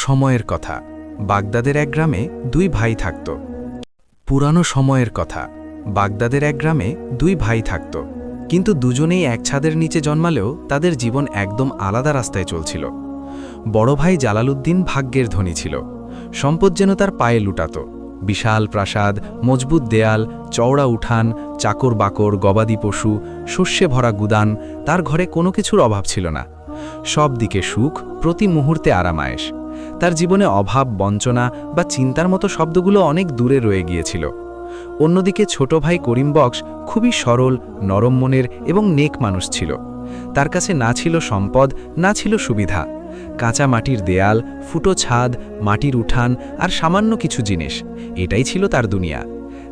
সময়ের কথা। বাগদাদের এক গ্রামে দুই ভাই থাকত। পুরানো সময়ের কথা। বাগদাদের এক গ্রামে দুই ভাই থাকত, কিন্তু দুজনেই এক ছাদের নিচে জন্মালেও তাদের জীবন একদম আলাদা রাস্তায় চলছিল। বড় ভাই জালালউদ্দিন ভাগ্যের ধনী ছিল। সম্পদ যেন তার পায়ে লুটাত। বিশাল প্রাসাদ, মজবুত দেয়াল, চওড়া উঠান, চাকর বাকর, গবাদি পশু, শস্যে ভরা গুদান, তার ঘরে কোনো কিছুর অভাব ছিল না। সব দিকে সুখ, প্রতি মুহূর্তে আরামায়েশ। তার জীবনে অভাব, বঞ্চনা বা চিন্তার মতো শব্দগুলো অনেক দূরে রয়ে গিয়েছিল। অন্যদিকে ছোট ভাই করিম বক্স খুবই সরল, নরম মনের এবং নেক মানুষ ছিল। তার কাছে না ছিল সম্পদ, না ছিল সুবিধা। কাঁচা মাটির দেয়াল, ফুটো ছাদ, মাটির উঠান আর সামান্য কিছু জিনিস, এটাই ছিল তার দুনিয়া।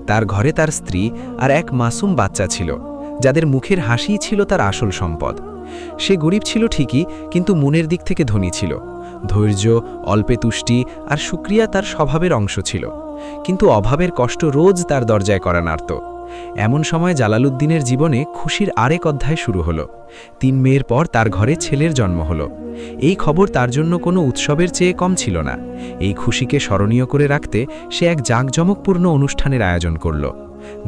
তার ঘরে তার স্ত্রী আর এক মাসুম বাচ্চা ছিল, যাদের মুখের হাসিই ছিল তার আসল সম্পদ। সে গরিব ছিল ঠিকই, কিন্তু মনের দিক থেকে ধনী ছিল। ধৈর্য, অল্পে তুষ্টি আর শুকরিয়া তার স্বভাবের অংশ ছিল। কিন্তু অভাবের কষ্ট রোজ তার দরজায় করা নাড়ত। এমন সময় জালালউদ্দিনের জীবনে খুশির আরেক অধ্যায় শুরু হলো। 3 মেয়ের পর তার ঘরে ছেলের জন্ম হলো। এই খবর তার জন্য কোনো উৎসবের চেয়ে কম ছিল না। এই খুশিকে স্মরণীয় করে রাখতে সে এক জাঁকজমকপূর্ণ অনুষ্ঠানের আয়োজন করল।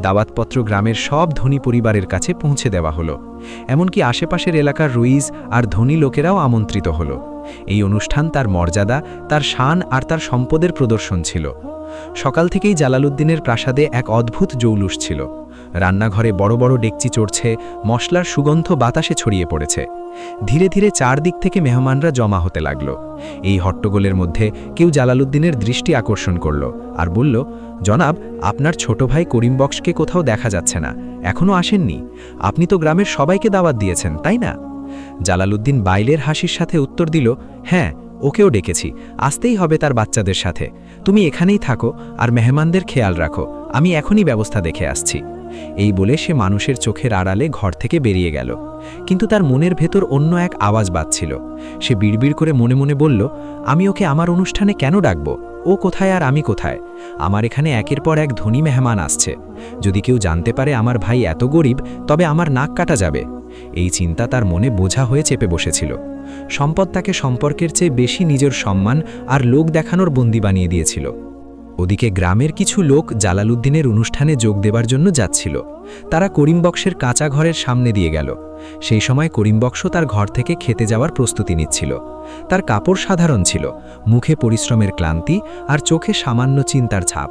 দাওয়াতপত্র গ্রামের সব ধনী পরিবারের কাছে পৌঁছে দেওয়া হলো। এমনকি আশেপাশের এলাকার রইস আর ধনী লোকেরাও আমন্ত্রিত হলো। এই অনুষ্ঠান তার মর্যাদা, তার শান আর তার সম্পদের প্রদর্শন ছিল। সকাল থেকেই জালালউদ্দিনের প্রাসাদে এক অদ্ভুত জৌলুস ছিল। রান্নাঘরে বড় বড় ডেকচি চড়ছে, মশলার সুগন্ধ বাতাসে ছড়িয়ে পড়েছে। ধীরে ধীরে চারদিক থেকে মেহমানরা জমা হতে লাগল। এই হট্টগোলের মধ্যে কেউ জালালউদ্দিনের দৃষ্টি আকর্ষণ করল আর বলল, জনাব, আপনার ছোট ভাই করিম বক্সকে কোথাও দেখা যাচ্ছে না, এখনও আসেননি। আপনি তো গ্রামের সবাইকে দাওয়াত দিয়েছেন, তাই না? জালালউদ্দিন বাইলের হাসির সাথে উত্তর দিল, হ্যাঁ, ওকেও ডেকেছি, আসতেই হবে তার বাচ্চাদের সাথে। তুমি এখানেই থাকো আর মেহমানদের খেয়াল রাখো, আমি এখনই ব্যবস্থা দেখে আসছি। এই বলে সে মানুষের চোখের আড়ালে ঘর থেকে বেরিয়ে গেল। কিন্তু তার মনের ভেতর অন্য এক আওয়াজ বাজছিল। সে বিড়বিড় করে মনে মনে বলল, আমি ওকে আমার অনুষ্ঠানে কেন ডাকব? ও কোথায় আর আমি কোথায়? আমার এখানে একের পর এক ধনী মেহমান আসছে। যদি কেউ জানতে পারে আমার ভাই এত গরিব, তবে আমার নাক কাটা যাবে। এই চিন্তা তার মনে বোঝা হয়ে চেপে বসেছিল। সম্পদ তাকে সম্পর্কের চেয়ে বেশি নিজের সম্মান আর লোক দেখানোর বন্দী বানিয়ে দিয়েছিল। ওদিকে গ্রামের কিছু লোক জালালউদ্দিনের অনুষ্ঠানে যোগ দেবার জন্য যাচ্ছিল। তারা করিম বক্সের কাঁচা ঘরের সামনে দিয়ে গেল। সেই সময় করিম বক্স তার ঘর থেকে খেতে যাওয়ার প্রস্তুতি নিচ্ছিল। তার কাপড় সাধারণ ছিল, মুখে পরিশ্রমের ক্লান্তি আর চোখে সামান্য চিন্তার ছাপ।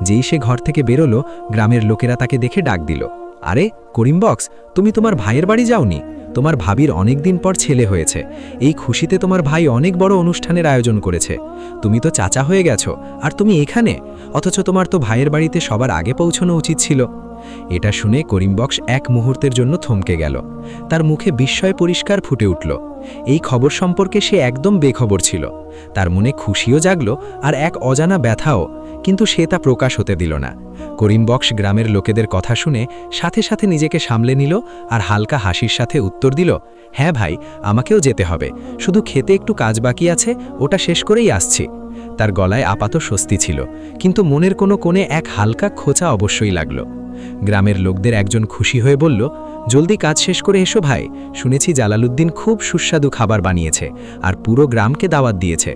যেই সে ঘর থেকে বেরোলো, গ্রামের লোকেরা তাকে দেখে ডাক দিল, আরে করিম বক্স, তুমি তোমার ভাইয়ের বাড়ি যাওনি? তোমার ভাবির অনেক দিন পর ছেলে হয়েছে। এই খুশিতে তোমার ভাই অনেক বড় অনুষ্ঠানের আয়োজন করেছে। তুমি তো চাচা হয়ে গেছো, আর তুমি এখানে? অথচ তোমার তো ভাইয়ের বাড়িতে সবার আগে পৌঁছানো উচিত ছিল। এটা শুনে করিম বক্স এক মুহূর্তের জন্য থমকে গেল। তার মুখে বিস্ময় পরিষ্কার ফুটে উঠল। এই খবর সম্পর্কে সে একদম বেখবর ছিল। তার মনে খুশিও জাগল আর এক অজানা ব্যথাও, কিন্তু সে তা প্রকাশ হতে দিল না। করিম বক্স গ্রামের লোকেদের কথা শুনে সাথে সাথে নিজেকে সামলে নিল আর হালকা হাসির সাথে উত্তর দিল, হ্যাঁ ভাই, আমাকেও যেতে হবে। শুধু খেতে একটু কাজ বাকি আছে, ওটা শেষ করেই আসছি। তার গলায় আপাত স্বস্তি ছিল, কিন্তু মনের কোনো কোণে এক হালকা খোঁচা অবশ্যই লাগল। গ্রামের লোকদের একজন খুশি হয়ে বলল, জলদি কাজ শেষ করে এসো ভাই, শুনেছি জালালউদ্দিন খুব সুস্বাদু খাবার বানিয়েছে আর পুরো গ্রামকে দাওয়াত দিয়েছে।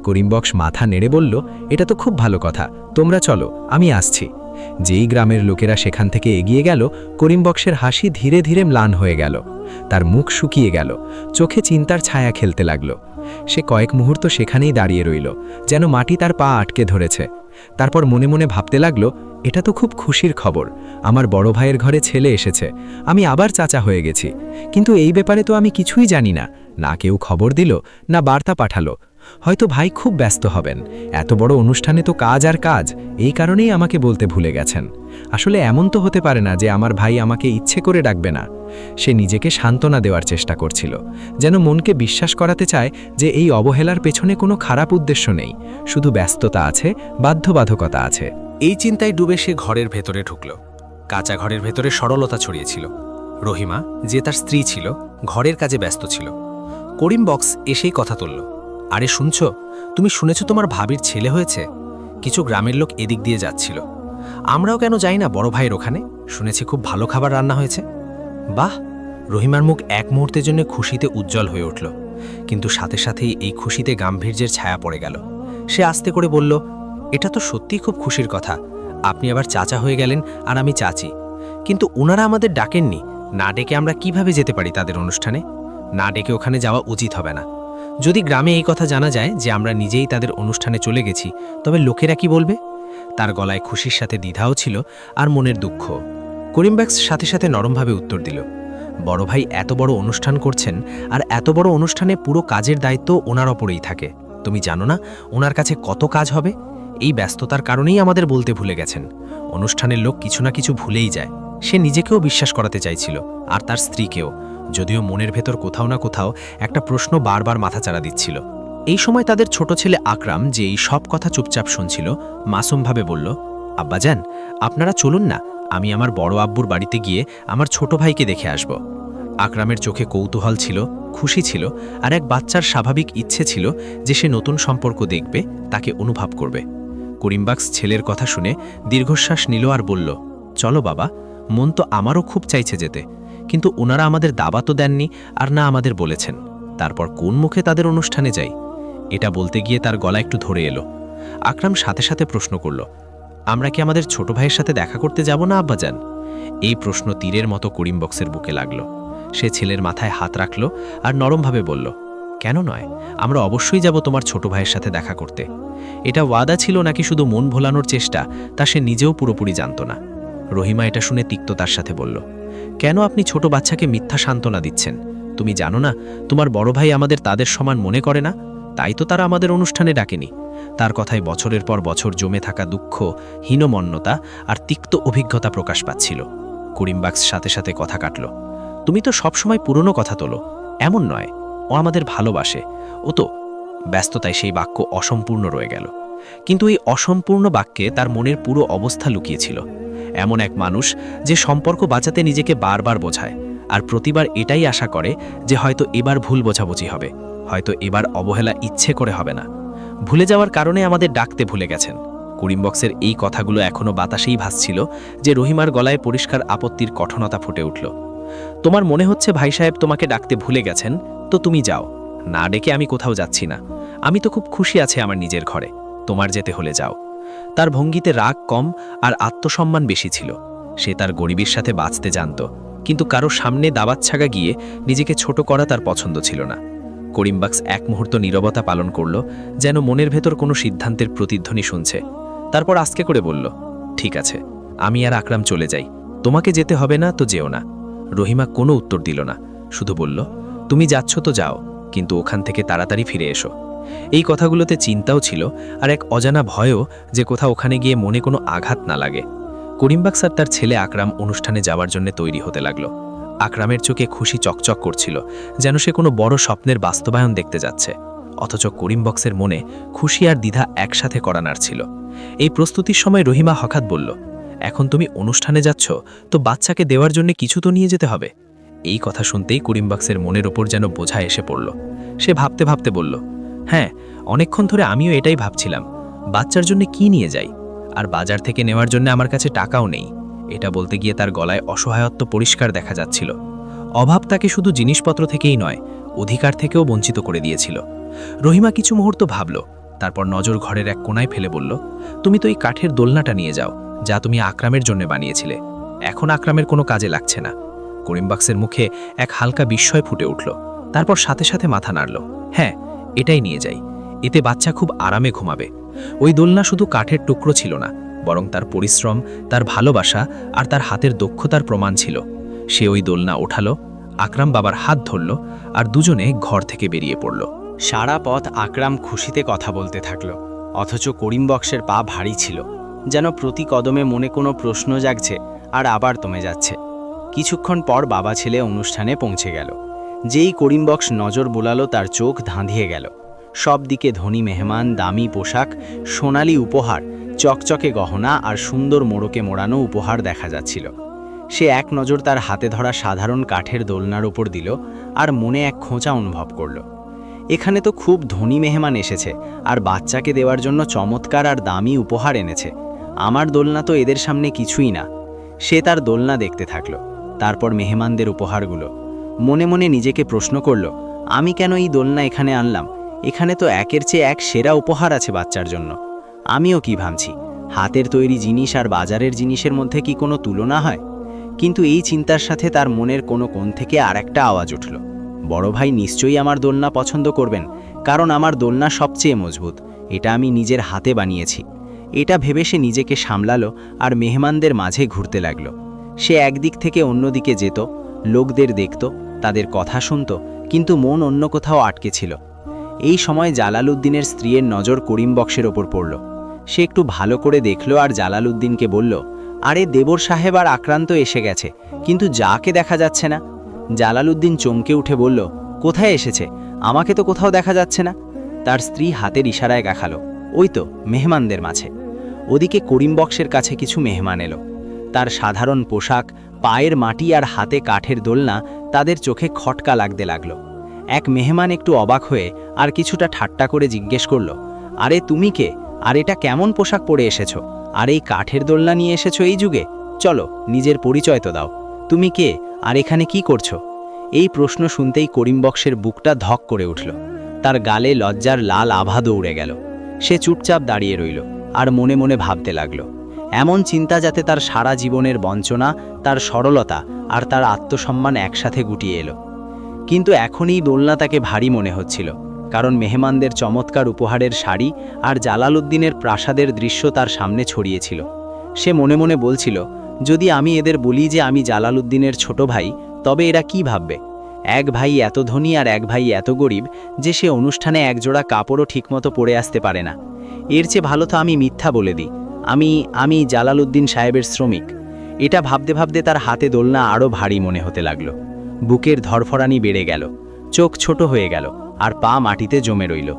করিম বক্স মাথা নেড়ে বলল, এটা তো খুব ভালো কথা, তোমরা চলো, আমি আসছি। যেই গ্রামের লোকেরা সেখান থেকে এগিয়ে গেল, করিম বক্সের হাসি ধীরে ধীরে ম্লান হয়ে গেল। তার মুখ শুকিয়ে গেল, চোখে চিন্তার ছায়া খেলতে লাগল। সে কয়েক মুহূর্ত সেখানেই দাঁড়িয়ে রইল, যেন মাটি তার পা আটকে ধরেছে। তারপর মনে মনে ভাবতে লাগল, এটা তো খুব খুশির খবর, আমার বড় ভাইয়ের ঘরে ছেলে এসেছে, আমি আবার চাচা হয়ে গেছি। কিন্তু এই ব্যাপারে তো আমি কিছুই জানি না, না কেউ খবর দিল, না বার্তা পাঠালো। হয়তো ভাই খুব ব্যস্ত হবেন, এত বড় অনুষ্ঠানে তো কাজ আর কাজ, এই কারণেই আমাকে বলতে ভুলে গেছেন। আসলে এমন তো হতে পারে না যে আমার ভাই আমাকে ইচ্ছে করে ডাকবে না। সে নিজেকে সান্ত্বনা দেওয়ার চেষ্টা করছিল, যেন মনকে বিশ্বাস করাতে চায় যে এই অবহেলার পেছনে কোনো খারাপ উদ্দেশ্য নেই, শুধু ব্যস্ততা আছে, বাধ্যবাধকতা আছে। এই চিন্তায় ডুবে সে ঘরের ভেতরে ঢুকল। কাঁচা ঘরের ভেতরে সরলতা ছড়িয়েছিল। রহিমা, যে তার স্ত্রী ছিল, ঘরের কাজে ব্যস্ত ছিল। করিম বক্স এসেই কথা তুলল, আরে শুনছ, তুমি শুনেছ তোমার ভাবির ছেলে হয়েছে? কিছু গ্রামের লোক এদিক দিয়ে যাচ্ছিল। আমরাও কেন যাই না বড় ভাইয়ের ওখানে? শুনেছি খুব ভালো খাবার রান্না হয়েছে। বাহ, রহিমার মুখ এক মুহূর্তের জন্য খুশিতে উজ্জ্বল হয়ে উঠল, কিন্তু সাথে সাথেই এই খুশিতে গাম্ভীর্যের ছায়া পড়ে গেল। সে আস্তে করে বলল, এটা তো সত্যিই খুব খুশির কথা। আপনি আবার চাচা হয়ে গেলেন আর আমি চাচি। কিন্তু ওনারা আমাদের ডাকেননি। না ডেকে আমরা কিভাবে যেতে পারি তাদের অনুষ্ঠানে? না ডেকে ওখানে যাওয়া উচিত হবে না। যদি গ্রামে এই কথা জানা যায় যে আমরা নিজেই তাদের অনুষ্ঠানে চলে গেছি, তবে লোকেরা কি বলবে? তার গলায় খুশির সাথে দ্বিধাও ছিল আর মনের দুঃখ। করিমবাক্স সাথে সাথে নরমভাবে উত্তর দিল, বড় ভাই এত বড় অনুষ্ঠান করছেন, আর এত বড় অনুষ্ঠানে পুরো কাজের দায়িত্ব ওনার ওপরেই থাকে। তুমি জানো না ওনার কাছে কত কাজ হবে? এই ব্যস্ততার কারণেই আমাদের বলতে ভুলে গেছেন। অনুষ্ঠানের লোক কিছু না কিছু ভুলেই যায়। সে নিজেকেও বিশ্বাস করাতে চাইছিল, আর তার স্ত্রীকেও, যদিও মনের ভেতর কোথাও না কোথাও একটা প্রশ্ন বারবার মাথাচাড়া দিচ্ছিল। এই সময় তাদের ছোট ছেলে আকরাম, যে এই সব কথা চুপচাপ শুনছিল, মাসুমভাবে বলল, আব্বাজান, আপনারা চলুন না, আমি আমার বড় আব্বুর বাড়িতে গিয়ে আমার ছোট ভাইকে দেখে আসব। আকরামের চোখে কৌতূহল ছিল, খুশি ছিল, আর এক বাচ্চার স্বাভাবিক ইচ্ছে ছিল যে সে নতুন সম্পর্ক দেখবে, তাকে অনুভব করবে। করিমবাক্স ছেলের কথা শুনে দীর্ঘশ্বাস নিল আর বলল, চলো বাবা, মন তো আমারও খুব চাইছে যেতে, কিন্তু ওনারা আমাদের দাওয়াতও দেননি আর না আমাদের বলেছেন। তারপর কোন মুখে তাদের অনুষ্ঠানে যাই? এটা বলতে গিয়ে তার গলা একটু ধরে এলো। আকরাম সাথে সাথে প্রশ্ন করল, আমরা কি আমাদের ছোট ভাইয়ের সাথে দেখা করতে যাব না আব্বাজান? এই প্রশ্ন তীরের মতো করিমবক্সের বুকে লাগলো। সে ছেলের মাথায় হাত রাখল আর নরমভাবে বলল, কেন নয়, আমরা অবশ্যই যাব তোমার ছোট ভাইয়ের সাথে দেখা করতে। এটা ওয়াদা ছিল নাকি শুধু মন ভোলানোর চেষ্টা, তা সে নিজেও পুরোপুরি জানত না। রহিমা এটা শুনে তিক্ততার সাথে বলল, কেন আপনি ছোট বাচ্চাকে মিথ্যা সান্ত্বনা দিচ্ছেন? তুমি জানো না তোমার বড় ভাই আমাদের তাদের সমান মনে করে না? তাই তো তারা আমাদের অনুষ্ঠানে ডাকেনি। তার কথায় বছরের পর বছর জমে থাকা দুঃখ, হীনমন্যতা আর তিক্ত অভিজ্ঞতা প্রকাশ পাচ্ছিল। করিমবাক্স সাথে সাথে কথা কাটল, তুমি তো সবসময় পুরনো কথা তোলো, এমন নয়, ও আমাদের ভালোবাসে। ও তো। ব্যস্ততায় সেই বাক্য অসম্পূর্ণ রয়ে গেল। কিন্তু এই অসম্পূর্ণ বাক্যে তার মনের পুরো অবস্থা লুকিয়েছিল। এমন এক মানুষ যে সম্পর্ক বাঁচাতে নিজেকে বারবার বোঝায়, আর প্রতিবার এটাই আশা করে যে হয়তো এবার ভুল বোঝাবুঝি হবে, হয়তো এবার অবহেলা ইচ্ছে করে হবে না। ভুলে যাওয়ার কারণে আমাদের ডাকতে ভুলে গেছেন। করিমবক্সের এই কথাগুলো এখনো বাতাসেই ভাসছিল যে রহিমার গলায় পরিষ্কার আপত্তির কঠোরতা ফুটে উঠল। তোমার মনে হচ্ছে ভাই সাহেব তোমাকে ডাকতে ভুলে গেছেন, তো তুমি যাও, না ডেকে আমি কোথাও যাচ্ছি না। আমি তো খুব খুশি আছে আমার নিজের ঘরে, তোমার যেতে হলে যাও। তার ভঙ্গিতে রাগ কম আর আত্মসম্মান বেশি ছিল। সে তার গরিবের সাথে বাঁচতে জানত, কিন্তু কারো সামনে দাবাত ছাগা গিয়ে নিজেকে ছোট করা তার পছন্দ ছিল না। করিমবাক্স এক মুহূর্ত নীরবতা পালন করল, যেন মনের ভেতর কোনো সিদ্ধান্তের প্রতিধ্বনি শুনছে। তারপর আস্তে করে বলল, ঠিক আছে, আমি আর আকরাম চলে যাই, তোমাকে যেতে হবে না তো যেও না। রহিমা কোনো উত্তর দিল না, শুধু বলল, তুমি যাচ্ছ তো যাও, কিন্তু ওখান থেকে তাড়াতাড়ি ফিরে এসো। এই কথাগুলোতে চিন্তাও ছিল আর এক অজানা ভয়ও, যে কোথাও ওখানে গিয়ে মনে কোনো আঘাত না লাগে। করিমবাক্স আর তার ছেলে আকরাম অনুষ্ঠানে যাওয়ার জন্য তৈরি হতে লাগলো। আকরামের চোখে খুশি চকচক করছিল, যেন সে কোনো বড় স্বপ্নের বাস্তবায়ন দেখতে যাচ্ছে। অথচ করিমবক্সের মনে খুশি আর দ্বিধা একসাথে করা নাড়ছিল। এই প্রস্তুতির সময় রহিমা হঠাৎ বলল, এখন তুমি অনুষ্ঠানে যাচ্ছ, তো বাচ্চাকে দেওয়ার জন্য কিছু তো নিয়ে যেতে হবে। এই কথা শুনতেই করিমবক্সের মনের ওপর যেন বোঝা এসে পড়ল। সে ভাবতে ভাবতে বলল, হ্যাঁ, অনেকক্ষণ ধরে আমিও এটাই ভাবছিলাম, বাচ্চার জন্য কি নিয়ে যাই, আর বাজার থেকে নেওয়ার জন্য আমার কাছে টাকাও নেই। এটা বলতে গিয়ে তার গলায় অসহায়ত্ব পরিষ্কার দেখা যাচ্ছিল। অভাব তাকে শুধু জিনিসপত্র থেকেই নয়, অধিকার থেকেও বঞ্চিত করে দিয়েছিল। রহিমা কিছু মুহূর্ত ভাবল, তারপর নজর ঘরের এক কোণায় ফেলে বলল, তুমি তো এই কাঠের দোলনাটা নিয়ে যাও, যা তুমি আকরামের জন্য বানিয়েছিলে। এখন আকরামের কোনো কাজে লাগছে না। করিমবাক্সের মুখে এক হালকা বিস্ময় ফুটে উঠল, তারপর সাথে সাথে মাথা নাড়ল, হ্যাঁ, এটাই নিয়ে যাই, এতে বাচ্চা খুব আরামে ঘুমাবে। ওই দোলনা শুধু কাঠের টুকরো ছিল না, বরং তার পরিশ্রম, তার ভালোবাসা আর তার হাতের দক্ষতার প্রমাণ ছিল। সে ওই দোলনা ওঠালো, আকরাম বাবার হাত ধরল, আর দুজনে ঘর থেকে বেরিয়ে পড়ল। সারা পথ আকরাম খুশিতে কথা বলতে থাকল, অথচ করিমবক্সের পা ভারী ছিল, যেন প্রতি কদমে মনে কোনো প্রশ্ন জাগছে আর আবার থমে যাচ্ছে। কিছুক্ষণ পর বাবা ছেলে অনুষ্ঠানে পৌঁছে গেল। যেই করিমবক্স নজর বোলালো, তার চোখ ধাঁধিয়ে গেল। সব দিকে ধনী মেহমান, দামি পোশাক, সোনালি উপহার, চকচকে গহনা আর সুন্দর মোড়কে মোড়ানো উপহার দেখা যাচ্ছিল। সে এক নজর তার হাতে ধরা সাধারণ কাঠের দোলনার উপর দিল আর মনে এক খোঁচা অনুভব করল। এখানে তো খুব ধনী মেহমান এসেছে, আর বাচ্চাকে দেওয়ার জন্য চমৎকার আর দামি উপহার এনেছে। আমার দোলনা তো এদের সামনে কিছুই না। সে তার দোলনা দেখতে থাকল, তারপর মেহমানদের উপহারগুলো। মনে মনে নিজেকে প্রশ্ন করল, আমি কেন এই দোলনা এখানে আনলাম? এখানে তো একের চেয়ে এক সেরা উপহার আছে বাচ্চার জন্য। আমিও কি ভাবছি, হাতের তৈরি জিনিস আর বাজারের জিনিসের মধ্যে কি কোনো তুলনা হয়? কিন্তু এই চিন্তার সাথে তার মনের কোনো কোণ থেকে আর একটা আওয়াজ উঠল, বড় ভাই নিশ্চয়ই আমার দোলনা পছন্দ করবেন, কারণ আমার দোলনা সবচেয়ে মজবুত, এটা আমি নিজের হাতে বানিয়েছি। এটা ভেবে সে নিজেকে সামলালো আর মেহমানদের মাঝে ঘুরতে লাগলো। সে একদিক থেকে অন্যদিকে যেত, লোকদের দেখত, তাদের কথা শুনত, কিন্তু মন অন্য কোথাও আটকে ছিল। এই সময় জালালউদ্দিনের স্ত্রীর নজর করিম বক্সের ওপর পড়ল। সে একটু ভালো করে দেখল আর জালালউদ্দিনকে বলল, আরে দেবর সাহেব আর আক্রান্ত এসে গেছে, কিন্তু যাকে দেখা যাচ্ছে না। জালালউদ্দিন চমকে উঠে বলল, কোথায় এসেছে? আমাকে তো কোথাও দেখা যাচ্ছে না। তার স্ত্রী হাতের ইশারায় দেখালো, ওই তো মেহমানদের মাঝে। ওদিকে করিম বক্সের কাছে কিছু মেহমান এলো। তার সাধারণ পোশাক, পায়ের মাটি আর হাতে কাঠের দোলনা তাদের চোখে খটকা লাগতে লাগলো। এক মেহমান একটু অবাক হয়ে আর কিছুটা ঠাট্টা করে জিজ্ঞেস করল, আরে তুমি কে? আর এটা কেমন পোশাক পরে এসেছো? আর এই কাঠের দোলনা নিয়ে এসেছো এই যুগে? চলো নিজের পরিচয় তো দাও, তুমি কে আর এখানে কি করছো? এই প্রশ্ন শুনতেই করিম বক্সের বুকটা ধক করে উঠল। তার গালে লজ্জার লাল আভা দৌড়ে গেল। সে চুপচাপ দাঁড়িয়ে রইল আর মনে মনে ভাবতে লাগল, এমন চিন্তা যাতে তার সারা জীবনের বঞ্চনা, তার সরলতা আর তার আত্মসম্মান একসাথে গুটিয়ে এলো। কিন্তু এখনই দোলনা তাকে ভারী মনে হচ্ছিল, কারণ মেহমানদের চমৎকার উপহারের শাড়ি আর জালালউদ্দিনের প্রাসাদের দৃশ্য তার সামনে ছড়িয়েছিল। সে মনে মনে বলছিল, যদি আমি এদের বলি যে আমি জালালউদ্দিনের ছোট ভাই, তবে এরা কি ভাববে? এক ভাই এত ধনী আর এক ভাই এত গরিব যে সে অনুষ্ঠানে একজোড়া কাপড়ও ঠিকমতো পরে আসতে পারে না। এর চেয়ে ভালো তো আমি মিথ্যা বলে দিই, আমি জালালউদ্দিন সাহেবের শ্রমিক। এটা ভাবতে ভাবতে তার হাতে দোলনা আরও ভারী মনে হতে লাগলো। বুকের ধরফরানি বেড়ে গেল, চোখ ছোট হয়ে গেল আর পা মাটিতে জমে রইল।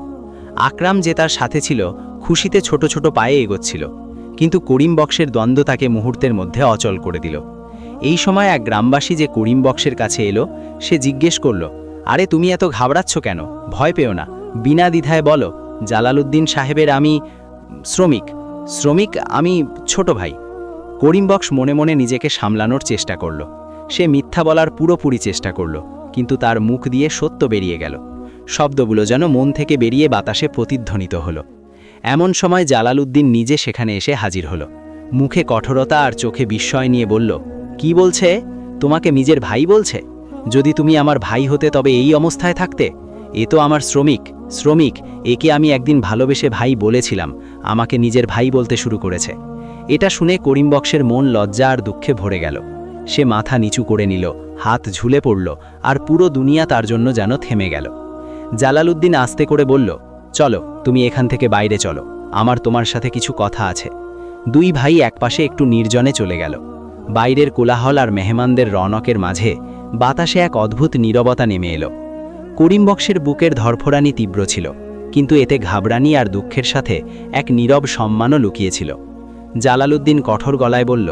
আকরাম যে তার সাথে ছিল, খুশিতে ছোট ছোট পায়ে এগোচ্ছিল, কিন্তু করিম বক্সের দ্বন্দ্ব তাকে মুহূর্তের মধ্যে অচল করে দিল। এই সময় এক গ্রামবাসী যে করিম বক্সের কাছে এলো, সে জিজ্ঞেস করল, আরে তুমি এত ঘাবড়াচ্ছ কেন? ভয় পেও না, বিনা দ্বিধায় বলো, জালালউদ্দিন সাহেবের আমি শ্রমিক আমি ছোট ভাই। করিম বক্স মনে মনে নিজেকে সামলানোর চেষ্টা করল। সে মিথ্যা বলার পুরোপুরি চেষ্টা করল, কিন্তু তার মুখ দিয়ে সত্য বেরিয়ে গেল। শব্দগুলো যেন মন থেকে বেরিয়ে বাতাসে প্রতিধ্বনিত হলো। এমন সময় জালালউদ্দিন নিজে সেখানে এসে হাজির হলো। মুখে কঠোরতা আর চোখে বিস্ময় নিয়ে বলল, কি বলছে? তোমাকে নিজের ভাই বলছে? যদি তুমি আমার ভাই হতে তবে এই অবস্থায় থাকতে? এ তো আমার শ্রমিক, একে আমি একদিন ভালোবেসে ভাই বলেছিলাম, আমাকে নিজের ভাই বলতে শুরু করেছে। এটা শুনে করিম বক্সের মন লজ্জা আর দুঃখে ভরে গেল। সে মাথা নিচু করে নিল, হাত ঝুলে পড়ল আর পুরো দুনিয়া তার জন্য যেন থেমে গেল। জালালউদ্দিন আস্তে করে বলল, চলো তুমি এখান থেকে বাইরে চলো, আমার তোমার সাথে কিছু কথা আছে। দুই ভাই একপাশে একটু নির্জনে চলে গেল। বাইরের কোলাহল আর মেহমানদের রনকের মাঝে বাতাসে এক অদ্ভুত নীরবতা নেমে এলো। করিম বক্সের বুকের ধরফরানি তীব্র ছিল, কিন্তু এতে ঘাবড়ানি আর দুঃখের সাথে এক নীরব সম্মানও লুকিয়েছিল। জালালউদ্দিন কঠোর গলায় বলল,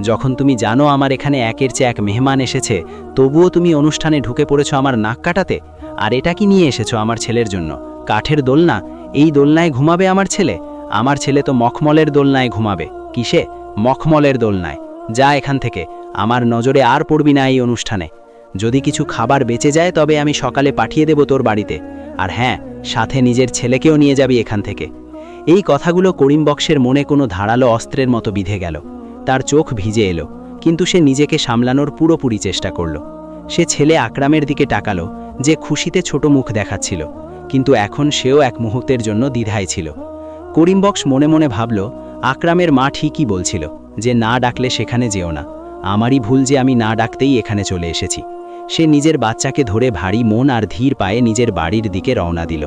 যখন তুমি জানো আমার এখানে একের চেয়ে এক মেহমান এসেছে, তবুও তুমি অনুষ্ঠানে ঢুকে পড়েছো আমার নাক কাটাতে? আর এটা কি নিয়ে এসেছো আমার ছেলের জন্য? কাঠের দোলনা? এই দোলনায় ঘুমাবে আমার ছেলে? আমার ছেলে তো মখমলের দোলনায় ঘুমাবে। কিসে? মখমলের দোলনায়। যা এখান থেকে, আমার নজরে আর পড়বি না এই অনুষ্ঠানে। যদি কিছু খাবার বেঁচে যায় তবে আমি সকালে পাঠিয়ে দেব তোর বাড়িতে, আর হ্যাঁ, সাথে নিজের ছেলেকেও নিয়ে যাবি এখান থেকে। এই কথাগুলো করিম বক্সের মনে কোনো ধারালো অস্ত্রের মতো বিঁধে গেল। তার চোখ ভিজে এলো, কিন্তু সে নিজেকে সামলানোর পুরোপুরি চেষ্টা করল। সে ছেলে আকরামের দিকে তাকালো, যে খুশিতে ছোট মুখ দেখাচ্ছিল, কিন্তু এখন সেও এক মুহূর্তের জন্য দ্বিধায় ছিল। করিম বক্স মনে মনে ভাবল, আকরামের মা ঠিকই বলছিল যে না ডাকলে সেখানে যেও না। আমারই ভুল যে আমি না ডাকতেই এখানে চলে এসেছি। সে নিজের বাচ্চাকে ধরে ভারী মন আর ধীর পায়ে নিজের বাড়ির দিকে রওনা দিল।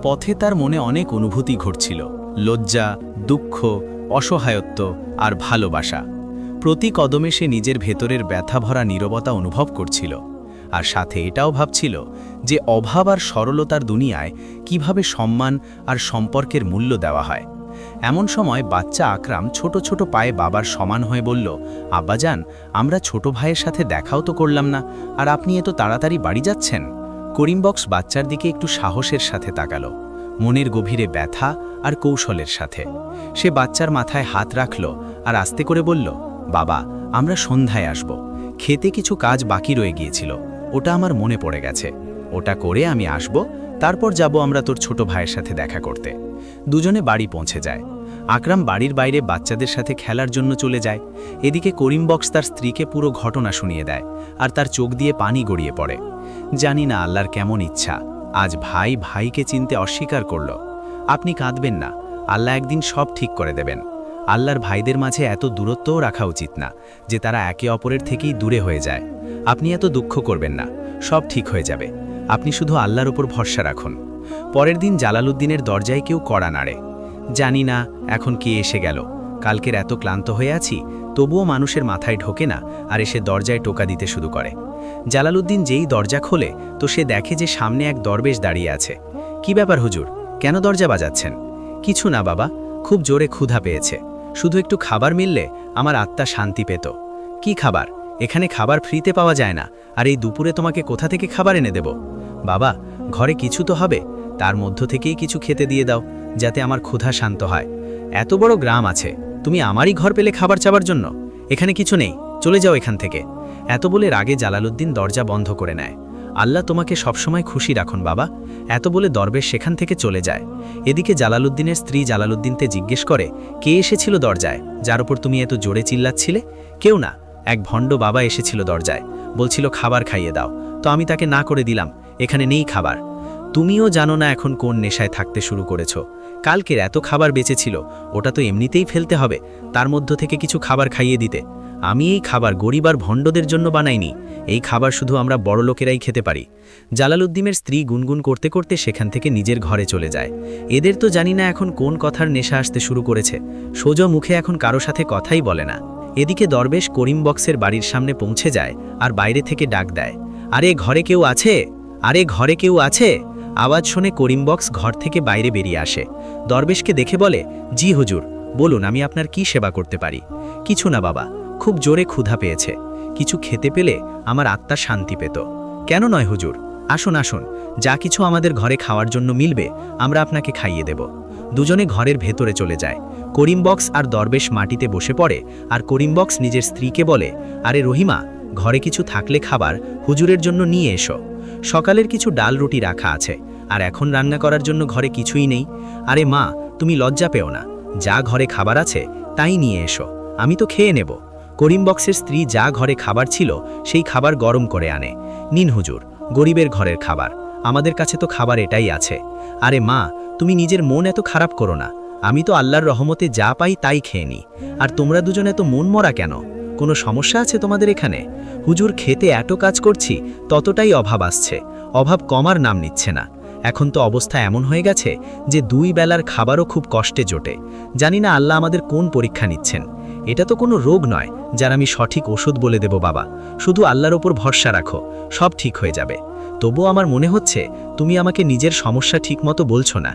পথে তার মনে অনেক অনুভূতি ঘটছিল, লজ্জা, দুঃখ, অসহায়ত্ব আর ভালোবাসা। প্রতি কদমে সে নিজের ভেতরের ব্যথা ভরা নীরবতা অনুভব করছিল, আর সাথে এটাও ভাবছিল যে অভাব আর সরলতার দুনিয়ায় কিভাবে সম্মান আর সম্পর্কের মূল্য দেওয়া হয়। এমন সময় বাচ্চা আকরাম ছোট ছোট পায়ে বাবার সমান হয়ে বলল, আব্বাজান, আমরা ছোট ভাইয়ের সাথে দেখাও তো করলাম না, আর আপনি এত তাড়াতাড়ি বাড়ি যাচ্ছেন? করিম বক্স বাচ্চার দিকে একটু সাহসের সাথে তাকালো, মনের গভীরে ব্যথা আর কৌশলের সাথে। সে বাচ্চার মাথায় হাত রাখল আর আস্তে করে বলল, বাবা, আমরা সন্ধ্যায় আসব। খেতে কিছু কাজ বাকি রয়ে গিয়েছিল, ওটা আমার মনে পড়ে গেছে। ওটা করে আমি আসব, তারপর যাব আমরা তোর ছোট ভাইয়ের সাথে দেখা করতে। দুজনে বাড়ি পৌঁছে যায়। আকরাম বাড়ির বাইরে বাচ্চাদের সাথে খেলার জন্য চলে যায়। এদিকে করিম বক্স তার স্ত্রীকে পুরো ঘটনা শুনিয়ে দেয়, আর তার চোখ দিয়ে পানি গড়িয়ে পড়ে। জানি না আল্লাহর কেমন ইচ্ছা, আজ ভাই ভাইকে চিনতে অস্বীকার করল। আপনি কাঁদবেন না, আল্লাহ একদিন সব ঠিক করে দেবেন। আল্লাহর ভাইদের মাঝে এত দূরত্বও রাখা উচিত না যে তারা একে অপরের থেকেই দূরে হয়ে যায়। আপনি এত দুঃখ করবেন না, সব ঠিক হয়ে যাবে। আপনি শুধু আল্লাহর উপর ভরসা রাখুন। পরের দিন জালালউদ্দিনের দরজায় কেউ কড়া নাড়ে। জানি না এখন কে এসে গেল। কালকের এত ক্লান্ত হয়ে আছি, তবুও মানুষের মাথায় ঢোকে না, আর এসে দরজায় টোকা দিতে শুরু করে। জালালউদ্দিন যেই দরজা খোলে তো সে দেখে যে সামনে এক দরবেশ দাঁড়িয়ে আছে। কি ব্যাপার হুজুর, কেন দরজা বাজাচ্ছেন? কিছু না বাবা, খুব জোরে ক্ষুধা পেয়েছে, শুধু একটু খাবার মিললে আমার আত্মা শান্তি পেত। কি খাবার? এখানে খাবার ফ্রিতে পাওয়া যায় না, আর এই দুপুরে তোমাকে কোথা থেকে খাবার এনে দেব? বাবা, ঘরে কিছু তো হবে, তার মধ্য থেকেই কিছু খেতে দিয়ে দাও, যাতে আমার ক্ষুধা শান্ত হয়। এত বড় গ্রাম আছে, তুমি আমারই ঘর পেলে খাবার চাবার জন্য? এখানে কিছু নেই, চলে যাও এখান থেকে। এত বলে রাগে জালালউদ্দিন দরজা বন্ধ করে নেয়। আল্লাহ তোমাকে সবসময় খুশি রাখুন বাবা, এত বলে দরবেশ সেখান থেকে চলে যায়। এদিকে জালালউদ্দিনের স্ত্রী জালালউদ্দিনকে জিজ্ঞেস করে, কে এসেছিল দরজায়, যার উপর তুমি এত জোরে চিল্লাচ্ছিলে? কেউ না, এক ভণ্ড বাবা এসেছিল দরজায়, বলছিল খাবার খাইয়ে দাও, তো আমি তাকে না করে দিলাম, এখানে নেই খাবার। তুমিও জানো না এখন কোন নেশায় থাকতে শুরু করেছ। কালকের এত খাবার বেঁচেছিল, ওটা তো এমনিতেই ফেলতে হবে, তার মধ্য থেকে কিছু খাবার খাইয়ে দিতে। আমি এই খাবার গরিব আর ভণ্ডদের জন্য বানাইনি, এই খাবার শুধু আমরা বড় লোকেরাই খেতে পারি। জালালউদ্দিনের স্ত্রী গুনগুন করতে করতে সেখান থেকে নিজের ঘরে চলে যায়। এদের তো জানি না এখন কোন কথার নেশা আসতে শুরু করেছে, সোজা মুখে এখন কারো সাথে কথাই বলে না। এদিকে দরবেশ করিম বক্সের বাড়ির সামনে পৌঁছে যায় আর বাইরে থেকে ডাক দেয়, আরে ঘরে কেউ আছে? আরে ঘরে কেউ আছে? আওয়াজ শুনে করিম বক্স ঘর থেকে বাইরে বেরিয়ে আসে। দরবেশকে দেখে বলে, জি হুজুর, বলুন আমি আপনার কি সেবা করতে পারি? কিছু না বাবা, খুব জোরে ক্ষুধা পেয়েছে, কিছু খেতে পেলে আমার আত্মা শান্তি পেত। কেন নয় হুজুর, আসুন আসুন, যা কিছু আমাদের ঘরে খাওয়ার জন্য মিলবে আমরা আপনাকে খাইয়ে দেব। দুজনে ঘরের ভেতরে চলে যায়। করিম বক্স আর দরবেশ মাটিতে বসে পড়ে, আর করিম বক্স নিজের স্ত্রীকে বলে, আরে রহিমা, ঘরে কিছু থাকলে খাবার হুজুরের জন্য নিয়ে এসো। সকালের কিছু ডাল রুটি রাখা আছে, আর এখন রান্না করার জন্য ঘরে কিছুই নেই। আরে মা, তুমি লজ্জা পেও না, যা ঘরে খাবার আছে তাই নিয়ে এসো, আমি তো খেয়ে নেব। করিম বক্সের স্ত্রী যা ঘরে খাবার ছিল সেই খাবার গরম করে আনে। নিন হুজুর, গরিবের ঘরের খাবার, আমাদের কাছে তো খাবার এটাই আছে। আরে মা, তুমি নিজের মন এত খারাপ করো না, আমি তো আল্লাহর রহমতে যা পাই তাই খেয়ে নিই। আর তোমরা দুজন এত মন মরা কেন? কোনো সমস্যা আছে তোমাদের এখানে? হুজুর, খেতে এত কাজ করছি ততটাই অভাব আসছে, অভাব কমার নাম নিচ্ছে না। এখন তো অবস্থা এমন হয়ে গেছে যে 2 বেলার খাবারও খুব কষ্টে জোটে। জানি না আল্লাহ আমাদের কোন পরীক্ষা নিচ্ছেন। এটা তো কোনো রোগ নয় যার আমি সঠিক ওষুধ বলে দেব বাবা, শুধু আল্লাহর ওপর ভরসা রাখো, সব ঠিক হয়ে যাবে। তবুও আমার মনে হচ্ছে তুমি আমাকে নিজের সমস্যা ঠিকমতো বলছো না।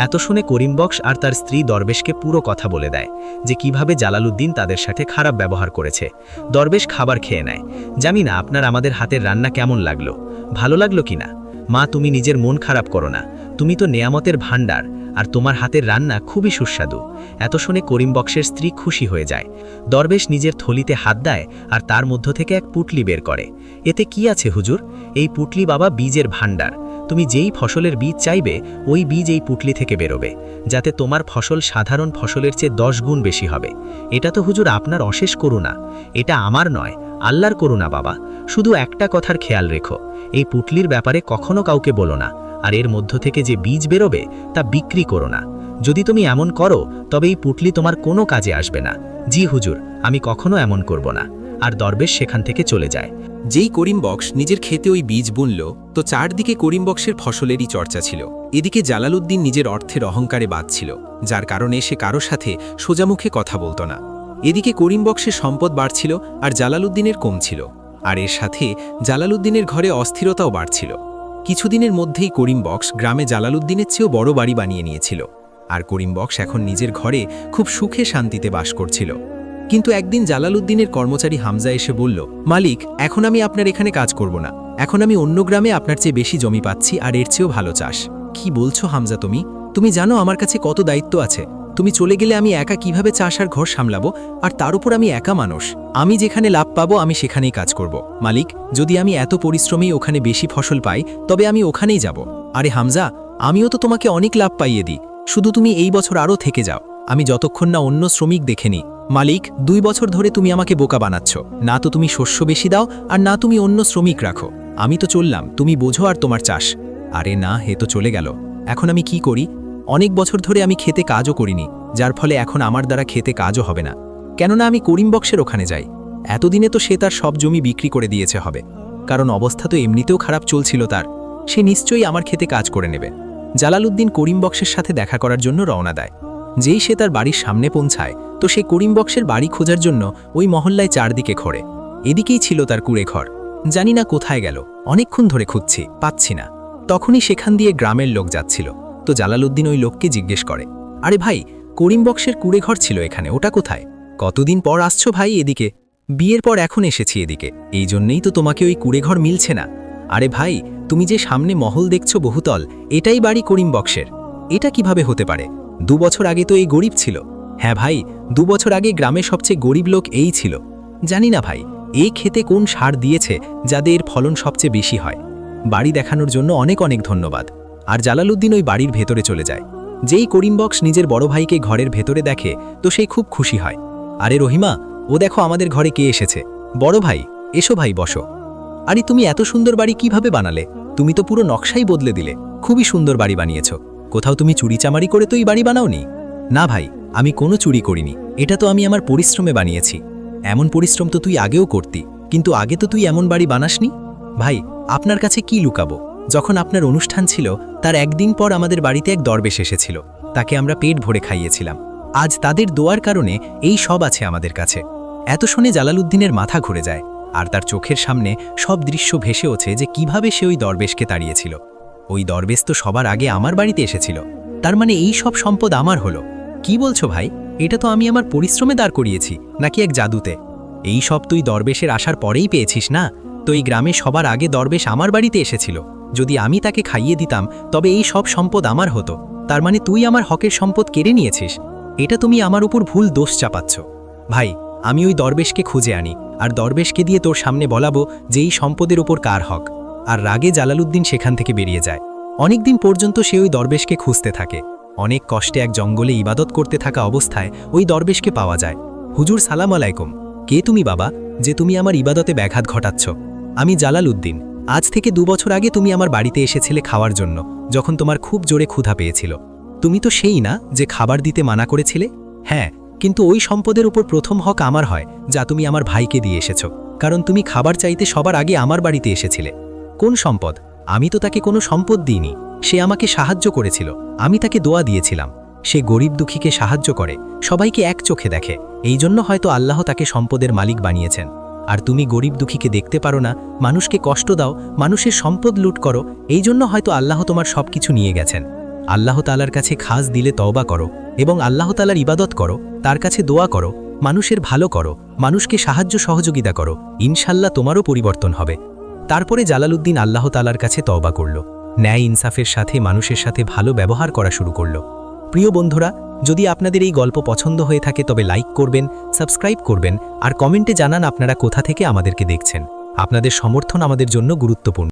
এত শুনে করিম বক্স আর তার স্ত্রী দরবেশকে পুরো কথা বলে দেয় যে কিভাবে জালালউদ্দিন তাদের সাথে খারাপ ব্যবহার করেছে। দরবেশ খাবার খেয়ে নেয়। জানি না আপনার আমাদের হাতের রান্না কেমন লাগলো, ভালো লাগলো কিনা। মা, তুমি নিজের মন খারাপ করো না, তুমি তো নেয়ামতের ভাণ্ডার, আর তোমার হাতের রান্না খুবই সুস্বাদু। এত শুনে করিম বক্সের স্ত্রী খুশি হয়ে যায়। দরবেশ নিজের থলিতে হাত দেয় আর তার মধ্য থেকে এক পুটলি বের করে। এতে কি আছে হুজুর? এই পুটলি বাবা বীজের ভাণ্ডার, তুমি যেই ফসলের বীজ চাইবে ওই বীজ এই পুটলি থেকে বেরোবে, যাতে তোমার ফসল সাধারণ ফসলের চেয়ে 10 গুণ বেশি হবে। এটা তো হুজুর আপনার অশেষ করুণা, এটা আমার নয়, আল্লাহর করুণা বাবা। শুধু একটা কথার খেয়াল রেখো, এই পুটলির ব্যাপারে কখনো কাউকে বলো না, আর এর মধ্য থেকে যে বীজ বেরোবে তা বিক্রি করো না। যদি তুমি এমন করো তবে এই পুটলি তোমার কোনো কাজে আসবে না। জি হুজুর, আমি কখনো এমন করব না। আর দরবেশ সেখান থেকে চলে যায়। যেই করিম বক্স নিজের খেতে ওই বীজ বুনল তো চারদিকে করিম বক্সের ফসলেরই চর্চা ছিল। এদিকে জালালউদ্দিন নিজের অর্থের অহংকারে বাঁধছিল, যার কারণে সে কারো সাথে সোজামুখে কথা বলতো না। এদিকে করিম বক্সের সম্পদ বাড়ছিল আর জালালউদ্দিনের কমছিল, আর এর সাথে জালালউদ্দিনের ঘরে অস্থিরতাও বাড়ছিল। কিছুদিনের মধ্যেই করিম বক্স গ্রামে জালালউদ্দিনের চেয়েও বড় বাড়ি বানিয়ে নিয়েছিল, আর করিম বক্স এখন নিজের ঘরে খুব সুখে শান্তিতে বাস করছিল। কিন্তু একদিন জালালউদ্দিনের কর্মচারী হামজা এসে বলল, মালিক, এখন আমি আপনার এখানে কাজ করব না, এখন আমি অন্য গ্রামে আপনার চেয়ে বেশি জমি পাচ্ছি আর এর চেয়েও ভালো চাষ। কি বলছো হামজা তুমি? তুমি জানো আমার কাছে কত দায়িত্ব আছে। তুমি চলে গেলে আমি একা কিভাবে চাষ আর ঘর সামলাবো, আর তার উপর আমি একা মানুষ। আমি যেখানে লাভ পাবো আমি সেখানেই কাজ করব। মালিক, যদি আমি এত পরিশ্রমেই ওখানে বেশি ফসল পাই তবে আমি ওখানেই যাব। আরে হামজা, আমিও তো তোমাকে অনেক লাভ পাইয়ে দিই, শুধু তুমি এই বছর আরও থেকে যাও, আমি যতক্ষণ না অন্য শ্রমিক দেখে নিই। মালিক, 2 বছর ধরে তুমি আমাকে বোকা বানাচ্ছ, না তো তুমি শস্য বেশি দাও আর না তুমি অন্য শ্রমিক রাখো। আমি তো চললাম, তুমি বোঝো আর তোমার চাষ। আরে না, হে তো চলে গেল, এখন আমি কি করি? অনেক বছর ধরে আমি খেতে কাজও করিনি, যার ফলে এখন আমার দ্বারা খেতে কাজও হবে না। কেননা আমি করিম বক্সের ওখানে যাই। এতদিনে তো সে তার সব জমি বিক্রি করে দিয়েছে হবে, কারণ অবস্থা তো এমনিতেও খারাপ চলছিল তার। সে নিশ্চয়ই আমার খেতে কাজ করে নেবে। জালালউদ্দিন করিম বক্সের সাথে দেখা করার জন্য রওনা দেয়। যেই সে তার বাড়ির সামনে পৌঁছায় তো সে করিম বক্সের বাড়ি খোঁজার জন্য ওই মহল্লায় চারদিকে ঘোরে। এদিকেই ছিল তার কুড়ে ঘর। জানি না কোথায় গেল, অনেকক্ষণ ধরে খুঁজছি, পাচ্ছি না। তখনই সেখান দিয়ে গ্রামের লোক যাচ্ছিল, তো জালালউদ্দিন ওই লোককে জিজ্ঞেস করে, আরে ভাই, করিম বক্সের কুড়ে ঘর ছিল এখানে, ওটা কোথায়? কতদিন পর আসছো ভাই এদিকে? বিয়ের পর এখন এসেছি এদিকে, এই জন্যেই তো তোমাকে ওই কুড়ে ঘর মিলছে না। আরে ভাই, তুমি যে সামনে মহল দেখছো বহুতল, এটাই বাড়ি করিম বক্সের। এটা কিভাবে হতে পারে? 2 বছর আগে তো এই গরিব ছিল। হ্যাঁ ভাই, 2 বছর আগে গ্রামের সবচেয়ে গরিব লোক এই ছিল। জানি না ভাই, এই খেতে কোন সার দিয়েছে যাদের ফলন সবচেয়ে বেশি হয়। বাড়ি দেখানোর জন্য অনেক অনেক ধন্যবাদ। আর জালালউদ্দিন ওই বাড়ির ভেতরে চলে যায়। যেই করিম বক্স নিজের বড় ভাইকে ঘরের ভেতরে দেখে তো সেই খুব খুশি হয়। আরে রহিমা, ও দেখো আমাদের ঘরে কে এসেছে। বড় ভাই, এসো ভাই, বসো। আরে তুমি এত সুন্দর বাড়ি কিভাবে বানালে? তুমি তো পুরো নকশাই বদলে দিলে, খুবই সুন্দর বাড়ি বানিয়েছ। কোথাও তুমি চুরিচামারি করে তো এই বাড়ি বানাওনি? না ভাই, আমি কোনো চুরি করিনি, এটা তো আমি আমার পরিশ্রমে বানিয়েছি। এমন পরিশ্রম তো তুই আগেও করতি, কিন্তু আগে তো তুই এমন বাড়ি বানাসনি। ভাই, আপনার কাছে কি লুকাবো? যখন আপনার অনুষ্ঠান ছিল তার একদিন পর আমাদের বাড়িতে এক দরবেশ এসেছিল, তাকে আমরা পেট ভরে খাইয়েছিলাম। আজ তাদের দোয়ার কারণে এই সব আছে আমাদের কাছে। এত শুনে জালালউদ্দিনের মাথা ঘুরে যায়, আর তার চোখের সামনে সব দৃশ্য ভেসে ওঠে যে কিভাবে সে ওই দরবেশকে তাড়িয়েছিল। ওই দরবেশ তো সবার আগে আমার বাড়িতে এসেছিল, তার মানে এই সব সম্পদ আমার হলো। কি বলছো ভাই? এটা তো আমি আমার পরিশ্রমে দাঁড় করিয়েছি, নাকি এক জাদুতে? এই সব তুই দরবেশের আসার পরেই পেয়েছিস না? তো এই গ্রামে সবার আগে দরবেশ আমার বাড়িতে এসেছিল, যদি আমি তাকে খাইয়ে দিতাম তবে এই সব সম্পদ আমার হতো। তার মানে তুই আমার হকের সম্পদ কেড়ে নিয়েছিস। এটা তুমি আমার উপর ভুল দোষ চাপাচ্ছ। ভাই, আমি ওই দরবেশকে খুঁজে আনি আর দরবেশকে দিয়ে তোর সামনে বলাবো যে এই সম্পদের উপর কার হক। আর রাগে জালালউদ্দিন সেখান থেকে বেরিয়ে যায়। অনেকদিন পর্যন্ত সে ওই দরবেশকে খুঁজতে থাকে। অনেক কষ্টে এক জঙ্গলে ইবাদত করতে থাকা অবস্থায় ওই দরবেশকে পাওয়া যায়। হুজুর, সালাম আলাইকুম। কে তুমি বাবা, যে তুমি আমার ইবাদতে ব্যাঘাত ঘটাচ্ছ? আমি জালালউদ্দিন। আজ থেকে 2 বছর আগে তুমি আমার বাড়িতে এসেছিলে খাওয়ার জন্য, যখন তোমার খুব জোরে ক্ষুধা পেয়েছিল। তুমি তো সেই না যে খাবার দিতে মানা করেছিলে? হ্যাঁ, কিন্তু ওই সম্পদের উপর প্রথম হক আমার হয় যা তুমি আমার ভাইকে দিয়ে এসেছো, কারণ তুমি খাবার চাইতে সবার আগে আমার বাড়িতে এসেছিলে। কোন সম্পদ? আমি তো তাকে কোনো সম্পদ দিইনি। সে আমাকে সাহায্য করেছিল, আমি তাকে দোয়া দিয়েছিলাম। সে গরিব দুঃখীকে সাহায্য করে, সবাইকে এক চোখে দেখে, এই জন্য হয়তো আল্লাহ তাকে সম্পদের মালিক বানিয়েছেন। আর তুমি গরিব দুঃখীকে দেখতে পারো না, মানুষকে কষ্ট দাও, মানুষের সম্পদ লুট করো, এই জন্য হয়তো আল্লাহ তোমার সব কিছু নিয়ে গেছেন। আল্লাহ তাআলার কাছে খাস দিলে তওবা করো এবং আল্লাহ তাআলার ইবাদত করো, তার কাছে দোয়া করো, মানুষের ভালো করো, মানুষকে সাহায্য সহযোগিতা করো, ইনশাল্লাহ তোমারও পরিবর্তন হবে। তারপরে জালালউদ্দিন আল্লাহ তাআলার কাছে তওবা করল, ন্যায় ইনসাফের সাথে মানুষের সাথে ভালো ব্যবহার করা শুরু করল। প্রিয় বন্ধুরা, যদি আপনাদের এই গল্প পছন্দ হয়ে থাকে তবে লাইক করবেন, সাবস্ক্রাইব করবেন আর কমেন্টে জানান আপনারা কোথা থেকে আমাদেরকে দেখছেন। আপনাদের সমর্থন আমাদের জন্য গুরুত্বপূর্ণ।